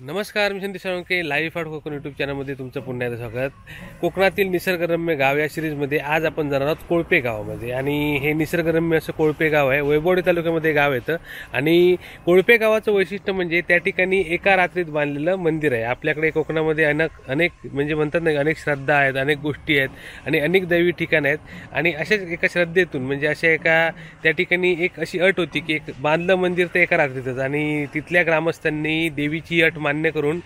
नमस्कार, मी Sandeep Salunkhe live for Konkan YouTube चॅनलमध्ये तुमचं पुन्हा एकदा स्वागत. कोकणातील निसर्गरम्य गाव या सिरीजमध्ये आज आपण जाणार आहोत कोळपे गावामध्ये. आणि हे निसर्गरम्य असं कोळपे गाव आहे, वैभववाडी तालुक्यामध्ये गाव येतं. आणि कोळपे गावाचं वैशिष्ट्य म्हणजे त्या ठिकाणी एका रात्रीत बांधलेलं मंदिर आहे. आपल्याकडे कोकणामध्ये अनेक म्हणजे म्हणतात ना, अनेक श्रद्धा आहेत, अनेक गोष्टी आहेत आणि अनेक दैवी ठिकाणं आहेत. आणि अशाच एका श्रद्धेतून म्हणजे अशा एका त्या ठिकाणी एक अशी अट होती की एक बांधलं मंदिर तर एका रात्रीतच, आणि तिथल्या ग्रामस्थांनी देवीची अट मान्य करून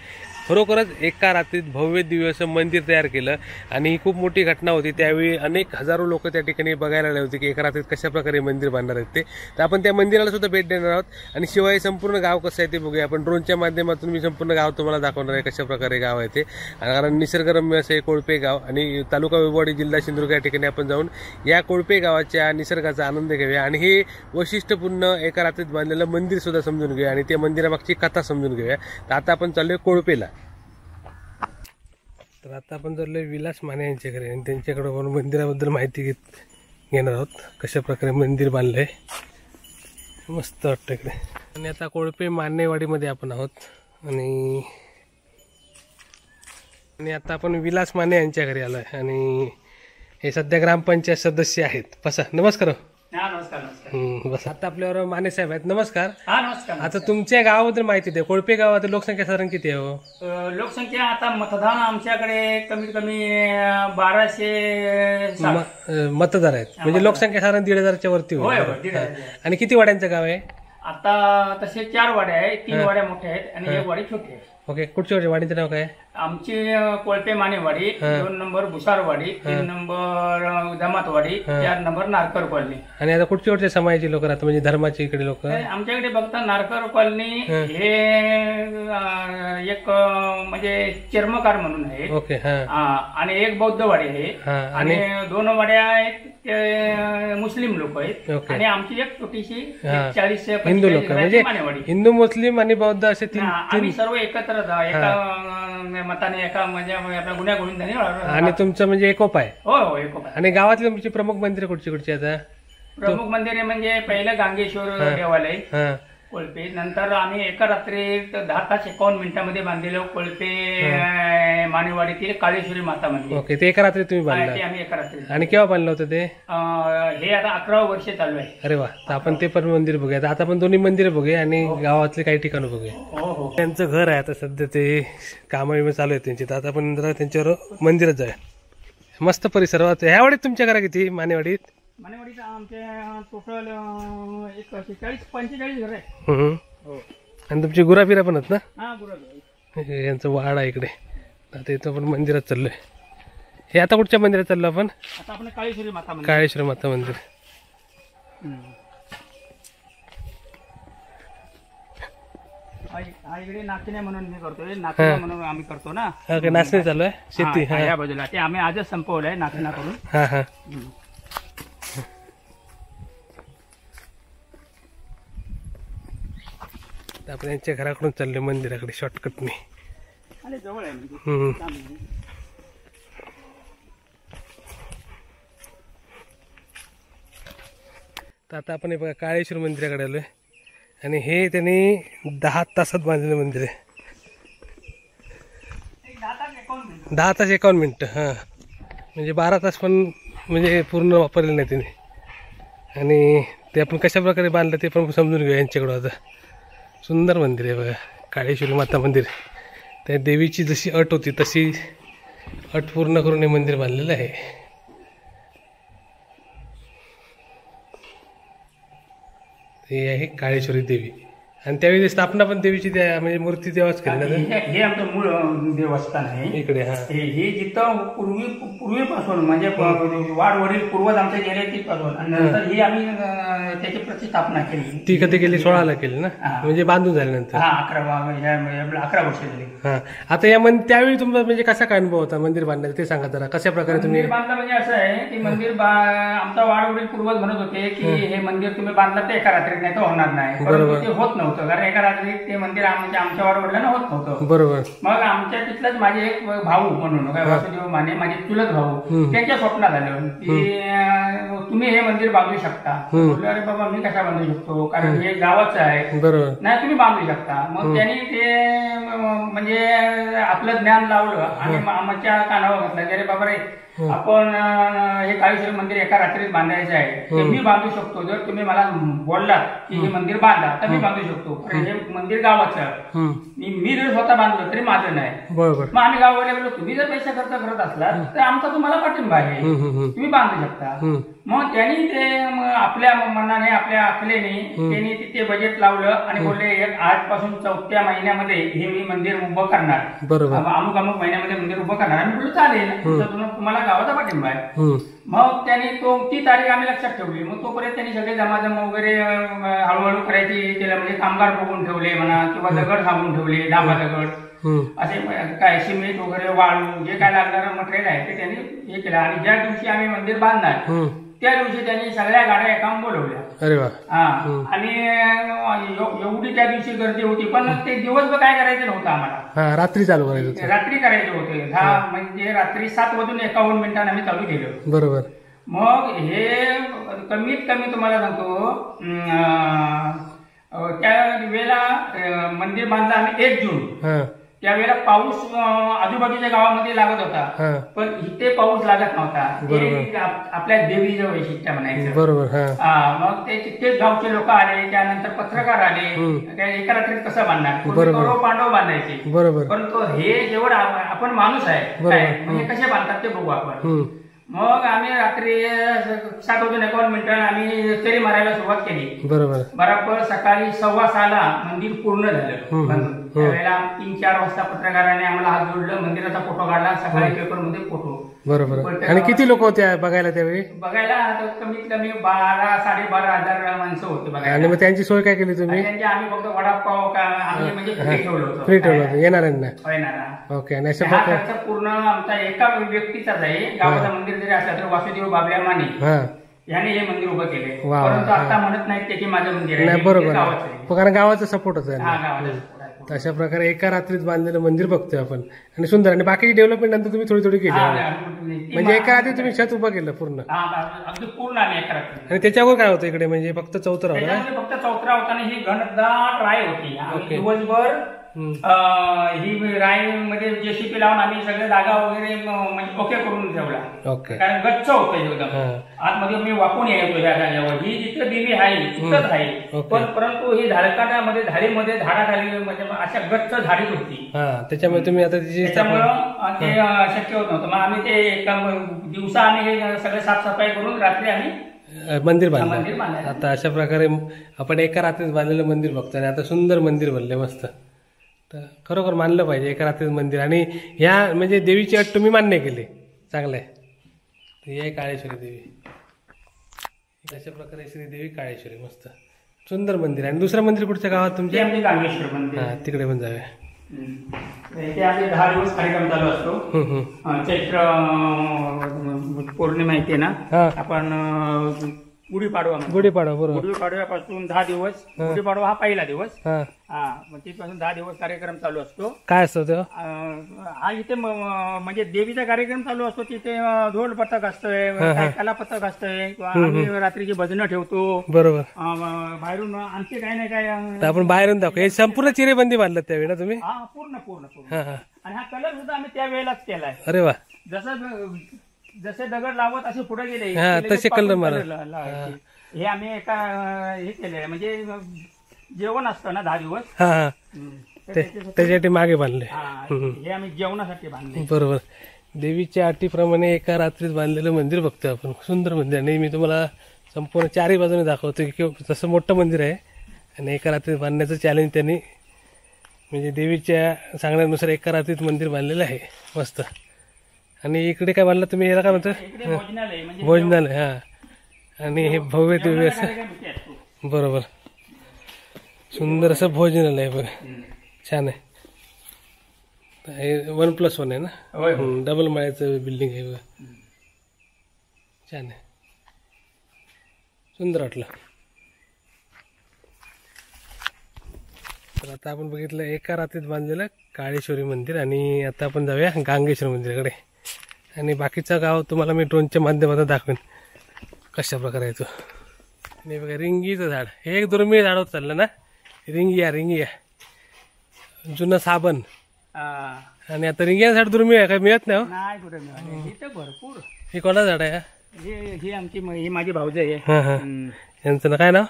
खरोखरच एका रात्रीत भव्य दिव्य असं मंदिर तयार केलं. आणि ही खूप मोठी घटना होती. त्यावेळी अनेक हजारो लोक त्या ठिकाणी बघायला आले होते की एका रात्रीत कशा प्रकारे मंदिर बांधणार आहेत ते. तर आपण त्या मंदिराला सुद्धा भेट देणार आहोत. आणि शिवाय संपूर्ण गाव कसं आहे ते बघूया आपण. ड्रोनच्या माध्यमातून मी संपूर्ण गाव तुम्हाला दाखवणार आहे कशा प्रकारे गाव आहे ते. कारण निसर्गरम्य असं कोळपे गाव आणि तालुका वैभववाडी जिल्हा सिंधुदुर्ग या ठिकाणी आपण जाऊन या कोळपे गावाच्या निसर्गाचा आनंद घेऊया. आणि हे वैशिष्ट्यपूर्ण एका रात्रीत बांधलेलं मंदिर सुद्धा समजून घेऊया आणि त्या मंदिरामागची कथा समजून घेऊया. तर आता आपण चाललोय कोळपेला. तर आता आपण चाललोय विलास माने यांच्याकडे आणि त्यांच्याकडे मंदिराबद्दल माहिती घेणार आहोत. कशा प्रकारे मंदिर बांधलंय, मस्त वाटतं इकडे. आणि आता कोळपे मानेवाडीमध्ये आपण आहोत. आणि आता आपण विलास माने यांच्या घरी आलोय. आणि हे सध्या ग्रामपंचायत सदस्य आहेत. बसा. नमस्कार. बस. आता आपल्यावर माने साहेब आहेत. नमस्कार. नमस्कार. आता तुमच्या गावाबद्दल माहिती द्या. कोळपे गावात लोकसंख्या साधारण किती आहे? लोकसंख्या आता मतदान आमच्याकडे कमीत कमी 1200 मतदार आहेत. म्हणजे लोकसंख्या साधारण 1500च्या वरती होईल. आणि किती वाड्यांचं गाव आहे? आता तसे 4 वाड्या आहेत. 3 वाड्या मोठ्या आहेत आणि 1 वाडी छोटी आहे. ओके. कुठच्या वाडीचं नाव काय? आमची Kolpe Manewadi, 2 number Bhusarwadi, 3 number Jamatwadi, 4 number Narkar colony. आणि आता कुठच्या समाजाची लोक राहतात, म्हणजे धर्माची इकडे लोक? आमच्याकडे बघता नारकर कॉलनी हे एक म्हणजे चर्मकार म्हणून आहे. ओके. आणि एक बौद्धवाडी आहे. आणि 2 वाड्या आहेत ते मुस्लिम लोक आहेत. आणि आमची एक छोटीशी 40 हिंदू लोक, म्हणजे हिंदू, मुस्लिम आणि बौद्ध असे 3 आम्ही सर्व एकत्र एका मताने एका म्हणजे आपल्या गुन्ह्या गोविंदाने. आणि तुमचं म्हणजे एकोप आहे? हो, एकोप आहे. आणि गावातली तुमची प्रमुख मंदिर कुठची आता? प्रमुख मंदिर म्हणजे पहिलं गांगेश्वर देवालय कोळपे. नंतर आम्ही एका रात्रीत 10 तास 51 मिनिटांमध्ये बांधलेलं कोळपे मानेवाडीतील काळेश्वरी माता मंदिर. ओके. ते एका रात्री तुम्ही बांधलं? ते आम्ही एका रात्री. आणि केव्हा बांधलं होतं ते? हे आता 11 वर्ष चालू आहे. अरे वा. तर आपण ते पण मंदिर बघूया. आता आपण दोन्ही मंदिर बघूया आणि गावातले काही ठिकाणं बघूया. हो. त्यांचं घर आहे आता सध्या, ते कामं चालू आहेत त्यांची. तर आता आपण जरा त्यांच्यावर मंदिरात जाऊया. मस्त परिसर. ह्या वाडीत तुमच्या घरा किती? मानेवाडीत मानेवाडीचा आमच्या टोटल 40-45 घर आहे. आणि तुमची गुराबिरा पण आहेत ना? हा, गुराबिरा. यांचं वाड आहे इकडे. आता इथं आपण मंदिरात चाललोय. हे आता कुठच्या मंदिरात चाललो आपण? आता आपण काळेश्वरी माता मंदिर. काळेश्वरी माता मंदिर. इकडे नाचणे म्हणून मी करतोय. नाचणे म्हणून आम्ही करतो ना. नाचणे चालू आहे शेती ह्या बाजूला. ते आम्ही आजच संपवलंय नाचणा करून. हा. आपण यांच्या घराकडून चाललोय मंदिराकडे शॉर्टकटने. जवळ आहे. तर आता आपण बघा काळेश्वर मंदिराकडे आलोय. आणि हे त्यांनी 10 तासात बांधलेलं मंदिर आहे. 10 तास 51 मिनिटं. म्हणजे 12 तास पण म्हणजे पूर्ण वापरले नाही त्याने. आणि ते आपण कशा प्रकारे बांधलं ते पण समजून घेऊ यांच्याकडं. आता सुंदर मंदिर आहे बघा, काळेश्वरी माता मंदिर. त्या देवीची जशी अट होती तशी अट पूर्ण करून हे मंदिर बांधलेलं आहे. हे आहे काळेश्वरी देवी. आणि त्यावेळी स्थापना पण देवीची म्हणजे मूर्ती तेव्हाच केली ना. हे आमचं मूळ देवस्थान आहे इकडे. हे जिथं पूर्वीपासून म्हणजे वाड वडील पूर्वज आमचे गेले तिथपासून. आणि नंतर ही आम्ही त्याची प्रतिस्थापना केली. ती कधी केली? 16ला केली ना, म्हणजे बांधून झाल्यानंतर. 11 वर्ष झाली. आता या त्यावेळी तुमचा म्हणजे कसा काय अनुभव होता मंदिर बांधण्याचा ते सांगा जरा. कशा प्रकारे तुम्ही बांधलं? म्हणजे असं आहे की मंदिर आमचा वाड वडील पूर्वज म्हणत होते की हे मंदिर तुम्ही बांधलं तर एका रात्रीत नाही तर होणार नाही. बरोबर. ते होत नव्हतं. नव्हतं, कारण एका रात्री ते मंदिर आमच्या वडिलांना होत नव्हतं. बरोबर. मग आमच्या तिथलाच माझे एक भाऊ म्हणून काय वासुदेव माने माझे चुलत भाऊ, त्यांच्या स्वप्नात आलं की तुम्ही हे मंदिर बांधू शकता. बोललो अरे बाबा मी कशा बांधू शकतो, कारण हे गावाचं आहे. बरोबर. नाही तुम्ही बांधू शकता. मग त्यांनी ते म्हणजे आपलं ज्ञान लावलं आणि आमच्या कानावर घातलं की अरे बाबा रे आपण हे काळेश्वरी मंदिर एका रात्रीत बांधायचं आहे, ते मी बांधू शकतो. जर तुम्ही मला बोललात की हे मंदिर बांधा तर मी बांधू शकतो, कारण हे मंदिर गावाचं मी जर स्वतः बांधलं तरी माझं नाही. बरोबर. मग आम्ही गावाला गेलो, तुम्ही जर पैसा खर्च करत असलात तर आमचा तुम्हाला पाठिंबा आहे, तुम्ही बांधू शकता. मग त्यांनी ते आपल्या मनाने आपल्या अकलेने त्यांनी तिथे बजेट लावलं आणि बोलले आजपासून 4थ्या महिन्यामध्ये हे मी मंदिर उभं करणार. बरोबर. अमुक अमुक महिन्यामध्ये मंदिर उभं करणार. आम्ही बोललो चालेल, तुम्हाला गावाचा पाठिंबा आहे. मग त्यांनी ती तारीख आम्ही लक्षात ठेवली. मग तोपर्यंत त्यांनी सगळे जमाजम वगैरे हळूहळू करायची केलं, म्हणजे कामगार बघून ठेवले म्हणा किंवा दगड सांगून ठेवले, डांबा दगड असे काय सिमेंट वगैरे वाळू जे काय लागणारं मटेरियल आहे ते त्यांनी हे केलं. आणि ज्या दिवशी आम्ही मंदिर बांधणार त्या दिवशी त्यांनी सगळ्या गाड्या एकाम बोलवल्या. अरे वा. आणि एवढी त्या दिवशी गर्दी होती, पण ते दिवसभर काय करायचं नव्हतं आम्हाला, रात्री चालू करायचं, रात्री करायचे होते. म्हणजे रात्री 7:51 आम्ही चालू केलं. बरोबर. मग हे कमीत कमी तुम्हाला सांगतो त्या वेळेला मंदिर बांधलं आम्ही 1 जून. त्यावेळेला पाऊस आजूबाजूच्या गावामध्ये लागत होता, पण इथे पाऊस लागत नव्हता. आपल्या देवीचं वैशिष्ट्य म्हणायचं. बरोबर. मग ते तिथेच गावचे लोक आले, त्यानंतर पत्रकार आले. एका रात्रीत कसं बांधणार, कौरव पांडव बांधायचे. बरोबर. परंतु हे जेवढं आपण माणूस आहे म्हणजे कसे बांधतात ते बघू आपण. मग आम्ही रात्री 7:51 आम्ही तरी मारायला सुरुवात केली. बरोबर. सकाळी 6:15 मंदिर पूर्ण झालं. त्यावेळेला 3-4 वाजता पत्रकारांनी आम्हाला हात जोडलं, मंदिराचा फोटो काढला, सकाळी पेपरमध्ये फोटो. बरोबर. आणि किती लोक होते बघायला त्यावेळी? बघायला कमीत कमी 12,000-12,500 माणसं होते बघायला. आणि मग त्यांची सोय काय केली तुम्ही? त्यांची आम्ही फक्त वडापाव आम्ही म्हणजे फ्री ठेवलं होतं. फ्री ठेवलं होतं येणाऱ्यांना. ओके. आणि अशा प्रकारचा पूर्ण आमचा एका व्यक्तीचाच आहे. गावाचं मंदिर जरी असलं तर वासुदेव बाबल्या माने याने हे मंदिर उभं केले. परंतु आता म्हणत नाहीत ते की माझं मंदिर आहे. बरोबर. कारण गावाचा सपोर्टच आहे. अशा प्रकारे एका रात्रीत बांधलेलं मंदिर बघतोय आपण. आणि सुंदर. आणि बाकीची डेव्हलपमेंट नंतर तुम्ही थोडी केली, म्हणजे एका रात्री तुम्ही छत उभं केलं पूर्ण? अगदी पूर्ण आम्ही एका रात्री. आणि त्याच्यावर काय होतं इकडे, म्हणजे फक्त चौतरा होता? फक्त चौतरा होता आणि ही घनदाट राय होती. दिवसभर ही राय मध्ये जेसीपी लावून आम्ही सगळ्या जागा वगैरे म्हणजे ओके करून ठेवला. कारण गच्च होतं एकदम. आतमध्ये मी वाकून यायचो ह्या जागेवर. ही जिथं देवी आहे तिथंच आहे, पण परंतु ही झाडकाटामध्ये झाडीमध्ये झाडाखाली म्हणजे अशा गच्च झाडीच होती. त्याच्यामुळे तुम्ही आता त्याच्यामुळं ते शक्य होत नव्हतं. मग आम्ही ते एका दिवसा आम्ही हे सगळं साफसफाई करून रात्री आम्ही मंदिर बांधलं. आता अशा प्रकारे आपण एका रात्रीत बांधलेलं मंदिर बघतो आणि आता सुंदर मंदिर बनले मस्त. तर खरोखर मानलं पाहिजे एका रात्रीत मंदिर. आणि ह्या म्हणजे देवीची अट तुम्ही मान्य केली, चांगलं आहे. ही काळेश्वरी देवी. अशा प्रकारे श्री देवी काळेश्वरी मस्त सुंदर मंदिर. आणि दुसरं मंदिर कुठच्या गावात तुमच्या? गांगेश्वर मंदिर. हा, तिकडे पण जाऊया. इथे आम्ही 10 दिवस कार्यक्रम चालू असतो. चैत्र पौर्णिमा येते ना, आपण गुढीपाडवा. बरोबर. गुढीपाडव्यापासून 10 दिवस. गुढीपाडवा हा पहिला दिवस. मग तिथपासून 10 दिवस कार्यक्रम चालू असतो. काय असतो तो? हा इथे म्हणजे देवीचा कार्यक्रम चालू असतो. तिथे ढोल पथक असतंय, कला पथक असतंय, आम्ही रात्रीची भजनं ठेवतो. बरोबर. बाहेरून आणखी काय नाही काय आपण बाहेरून दाखव. संपूर्ण चिरेबंदी बांधलं त्यावेळी ना तुम्ही? हा, पूर्ण पूर्ण पूर्ण. आणि हा कलर सुद्धा आम्ही त्या वेळेलाच केलाय. अरे वा. जसे दगड लावत असे पुढे गेले तसे कलर मारला. हे आम्ही एका हे केले, म्हणजे जेवण असतं ना 10 दिवस, त्याच्यासाठी मागे बांधले. हे आम्ही जेवणासाठी बांधले. बरोबर. देवीच्या अटीप्रमाणे एका रात्रीत बांधलेलं मंदिर बघतोय आपण. सुंदर मंदिर. आणि मी तुम्हाला संपूर्ण 4ही बाजूने दाखवतो की तसं मोठं मंदिर आहे. आणि एका रात्रीत बांधण्याचं चॅलेंज त्यांनी म्हणजे देवीच्या सांगण्यानुसार एका रात्रीत मंदिर बांधलेलं आहे मस्त. आणि इकडे काय बांधलं तुम्ही, याला काय म्हणतात? भोजनालय. हा. आणि हे भव्य दिव्य असं. बरोबर. सुंदर असं भोजनालय बघ, छान आहे. 1+1 आहे ना, डबल माळ्याचं बिल्डिंग आहे बघ, छान आहे, सुंदर वाटलं. तर आता आपण बघितलं एका रात्रीत बांधलेलं काळेश्वरी मंदिर आणि आता आपण जाऊया गांगेश्वर मंदिराकडे आणि बाकीचं गाव तुम्हाला मी ड्रोनच्या माध्यमातून दाखवेन कशा प्रकारे येतो. आणि बघा रिंगीचं झाड हे एक दुर्मिळ झाड होत चाललं ना. रिंगिया जुनं साबण आणि आता रिंगिया झाड दुर्मिळ आहे काय मिळत नाही. नाही कुठे मिळाले इथं भरपूर. हे कोणाचं झाड आहे? ही आमची ही माझी भाऊज आहे. यांचं ना काय नाव?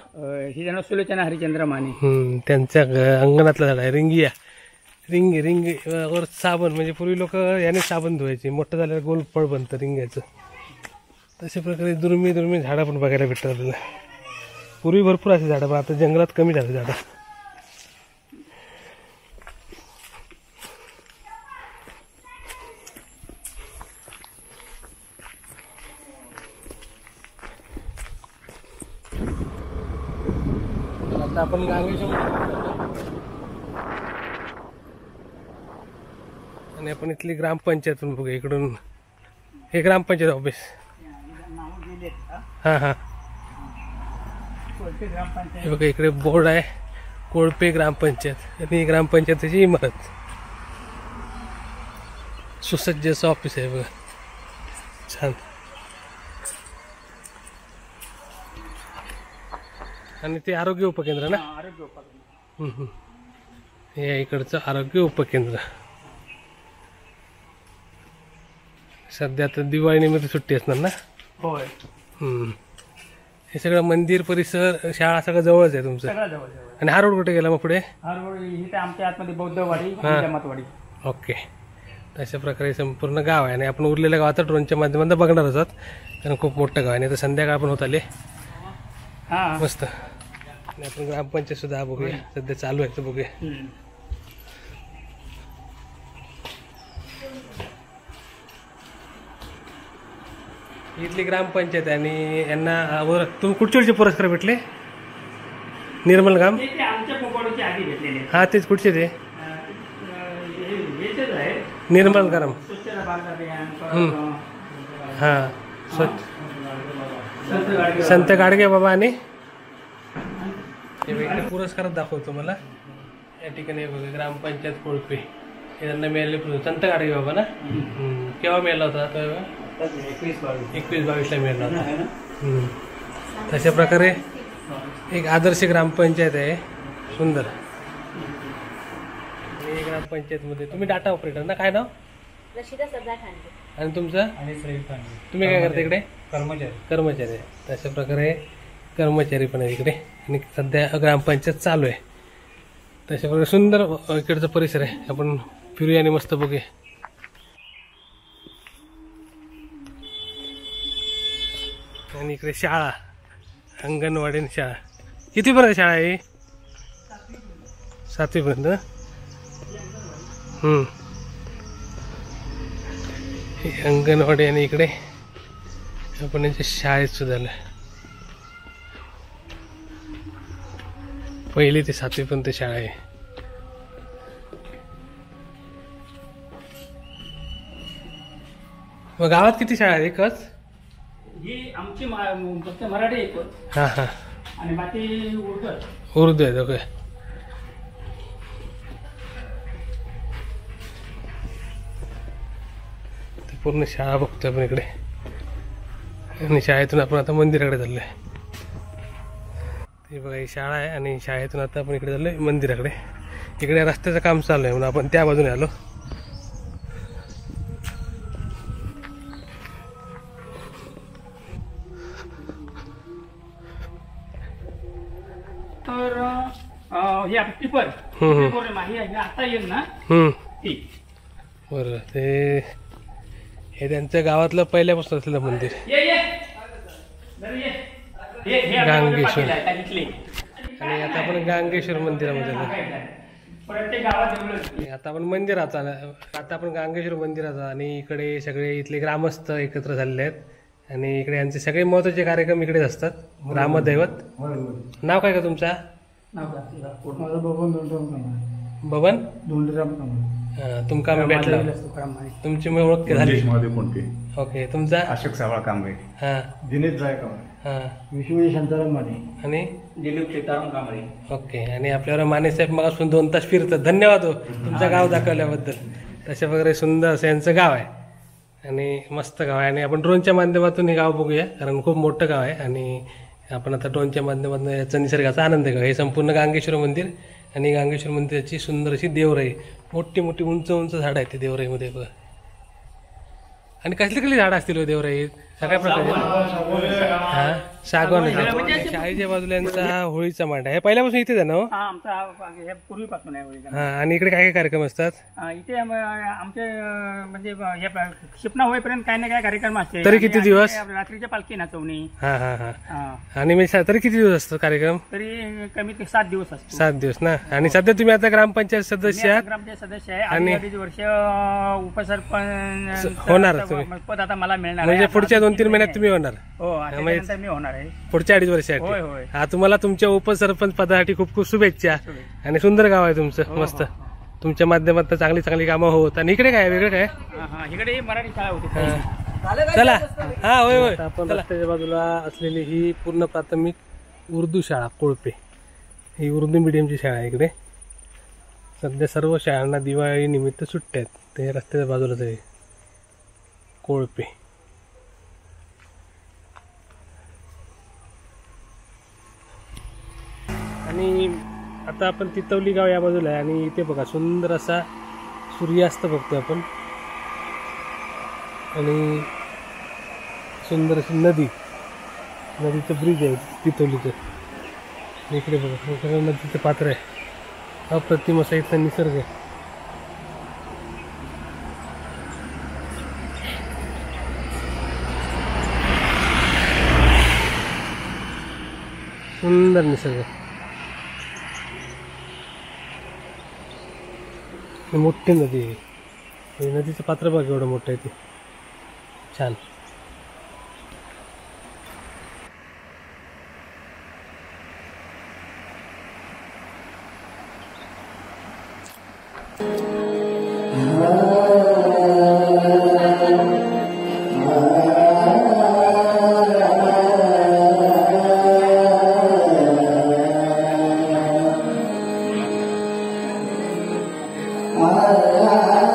ही जण सुलोचना हरिचंद्र माने. त्यांच्या अंगणातलं झाड आहे रिंगिया. रिंग वर साबण म्हणजे पूर्वी लोक याने साबण धुवायचे. मोठं झाल्यावर गोल फळ बनतं रिंग्याचं. तशा प्रकारे दुर्मिळ झाडं पण बघायला भेटतात आपल्याला. पूर्वी भरपूर असे झाडं पण आता जंगलात कमी झाले झाडं. आता आपण गांगेश्वर आणि आपण इथली ग्रामपंचायतून बघूया इकडून. हे ग्रामपंचायत ऑफिस. हां हां हे बघा इकडे बोर्ड आहे कोळपे ग्रामपंचायत आणि ग्रामपंचायतीची इमारत. सुसज्ज असं ऑफिस आहे बघा छान. आणि ते आरोग्य उपकेंद्र ना. आरोग्य उपकेंद्र. हे इकडचं आरोग्य उपकेंद्र. सध्या तर दिवाळी निमित्त सुट्टी असणार ना. होय. हे सगळं मंदिर परिसर शाळा सगळं जवळच आहे तुमचं. सगळं जवळ. आणि हा रोड कुठे गेला मग पुढे? हा रोड इथे आमच्या आतमध्ये बौद्धवाडी आणि जमातवाडी. ओके तशा प्रकारे संपूर्ण गाव आहे आणि आपण उरलेल्या गावात ड्रोनच्या माध्यमातून बघणार आहोत कारण खूप मोठं गाव आहे. तर संध्याकाळ पण होत आले. हां मस्त. आणि आपण ग्रामपंचायत सुद्धा बघूया सध्या चालू आहे तर बघूया. इथली ग्रामपंचायत आहे आणि यांना तुम्ही कुठचे पुरस्कार भेटले? निर्मल गाम. आमच्या पोपाडूच्या आधी घेतलेले. हा तेच कुठचे ते? आहे निर्मल गाम. स्वच्छता भारत अभियान. हां संत गाडगे बाबा. आणि इकडे पुरस्कार दाखवतो मला. या ठिकाणी बघा ग्रामपंचायत कोळपे हे त्यांना मिळाले संत गाडगे बाबा ना. केव्हा मिळाला होता? 21-22 मिळाला होता. तशा प्रकारे एक आदर्श ग्रामपंचायत आहे सुंदर. आणि ग्रामपंचायतमध्ये तुम्ही डाटा ऑपरेटर ना. काय नाव? रशिदा सरदार ठाणे. आणि तुमचं? तुम्ही काय करता इकडे? कर्मचारी आहे. तशा प्रकारे कर्मचारी पण आहे इकडे आणि सध्या ग्रामपंचायत चालू आहे. तशा प्रकारे सुंदर इकडचा परिसर आहे. आपण फिरूया आणि मस्त बघूया. आणि इकडे शाळा अंगणवाडी आणि शाळा. कितीपर्यंत शाळा आहे? 7वी पर्यंत. ही अंगणवाडी आणि इकडे आपण यांच्या शाळेत सुद्धा आलं. 1ली ते 7वी पर्यंत शाळा आहे. मग गावात किती शाळा आहे? एकच? ही आमची फक्त मराठी एक. हां हां आणि बाकी उर्दू. उर्दू आहे. ओके पूर्ण शाळा बघतोय आपण इकडे आणि शाळेतून आपण आता मंदिराकडे चाललोय. हे बघा ही शाळा आहे आणि शाळेतून आता आपण इकडे चाललोय मंदिराकडे. इकडे रस्त्याचं काम चालू आहे म्हणून आपण त्या बाजूने आलो. तर हे आपलं पिपर ही आता येईल ना ती. बरं ते हे त्यांच्या गावातलं पहिल्यापासून असलेलं मंदिर गांगेश्वर. आणि आता आपण गांगेश्वर मंदिरामध्ये आता आपण मंदिराचा आता आपण गांगेश्वर मंदिराचा आणि इकडे सगळे इथले ग्रामस्थ एकत्र झालेले आहेत आणि इकडे यांचे सगळे महत्वाचे कार्यक्रम इकडेच असतात. ग्रामदैवत नाव काय का तुमचा? बबन तुमका मी भेटला. तुमची मी ओळख झाली. ओके तुमचा? अशोक सावळा कांबळे. हां दिनेश जायकवाड. हां विश्व शांताराम माने. आणि दिलीप सीताराम कांबळे. ओके. आणि आपल्यावर माने साहेब मगासून 2 तास फिरतात. धन्यवाद हो तुमचं गाव दाखवल्याबद्दल. तशा वगैरे सुंदर असं यांचं गाव आहे आणि मस्त गाव आहे. आणि आपण ड्रोनच्या माध्यमातून हे गाव बघूया, कारण खूप मोठं गाव आहे आणि आपण आता ड्रोनच्या माध्यमातून याचा निसर्गाचा आनंद घेऊ. हे संपूर्ण गांगेश्वर मंदिर आणि गांगेश्वर मंदिराची सुंदर अशी देवराई, मोठी मोठी उंच उंच झाडं आहेत ते देवराईमध्ये बघा. आणि कसली झाडं असतील हो देवराईत? सगळ्या प्रकारचे. हा, सागवान आहे. शाळेच्या बाजूला यांचा होळीचा मांडा आहे. पहिल्यापासून इथेच आहे ना हो? हा, आमचा हे पूर्वीपासून आहे होळीचा. हा. आणि इकडे काय काय कार्यक्रम असतात? इथे आमचे म्हणजे हे शिपणा होईपर्यंत काही ना काही कार्यक्रम असते. तरी किती दिवस? रात्रीच्या पालखी नाचवणी. हा हा हा. आणि मी तरी किती दिवस असतो कार्यक्रम? तरी कमीत 7 दिवस असतो. 7 दिवस ना. आणि सध्या तुम्ही आता ग्रामपंचायत सदस्य आहात? ग्रामपंचायत सदस्य आहे आणि 2.5 वर्ष उपसरपंच होणार तुम्ही? पद आता मला मिळणार म्हणजे पुढच्या 2-3 महिन्यात तुम्ही होणार? हो, त्याच्यानंतर मी होणार आहे पुढच्या 2.5 वर्षासाठी. होय होय. हा, तुम्हाला तुमच्या उपसरपंच पदासाठी खूप खूप शुभेच्छा. आणि सुंदर गाव आहे तुमचं, मस्त. तुमच्या माध्यमातून चांगली चांगली कामं होत. आणि इकडे काय वेगळं काय? इकडे मराठी शाळा होती. चला. हा, होय होय. आपण रस्त्याच्या बाजूला असलेली ही पूर्ण प्राथमिक उर्दू शाळा कोळपे, ही उर्दू मीडियमची शाळा आहे इकडे. सध्या सर्व शाळांना दिवाळी निमित्त सुट्ट्या आहेत. ते रस्त्याच्या बाजूलाच आहे कोळपे. आणि आता आपण तितवली गाव या बाजूला आहे आणि इथे बघा सुंदर असा सूर्यास्त बघतोय आपण. आणि सुंदर अशी नदीचं ब्रिज आहे तितवलीचं. इकडे बघा सगळं नदीचं पात्र आहे. अप्रतिम असा इथला निसर्ग आहे. सुंदर निसर्ग. मोठी नदी आहे. नदीचं पात्र बघ एवढं मोठं आहे ते. छान. Ah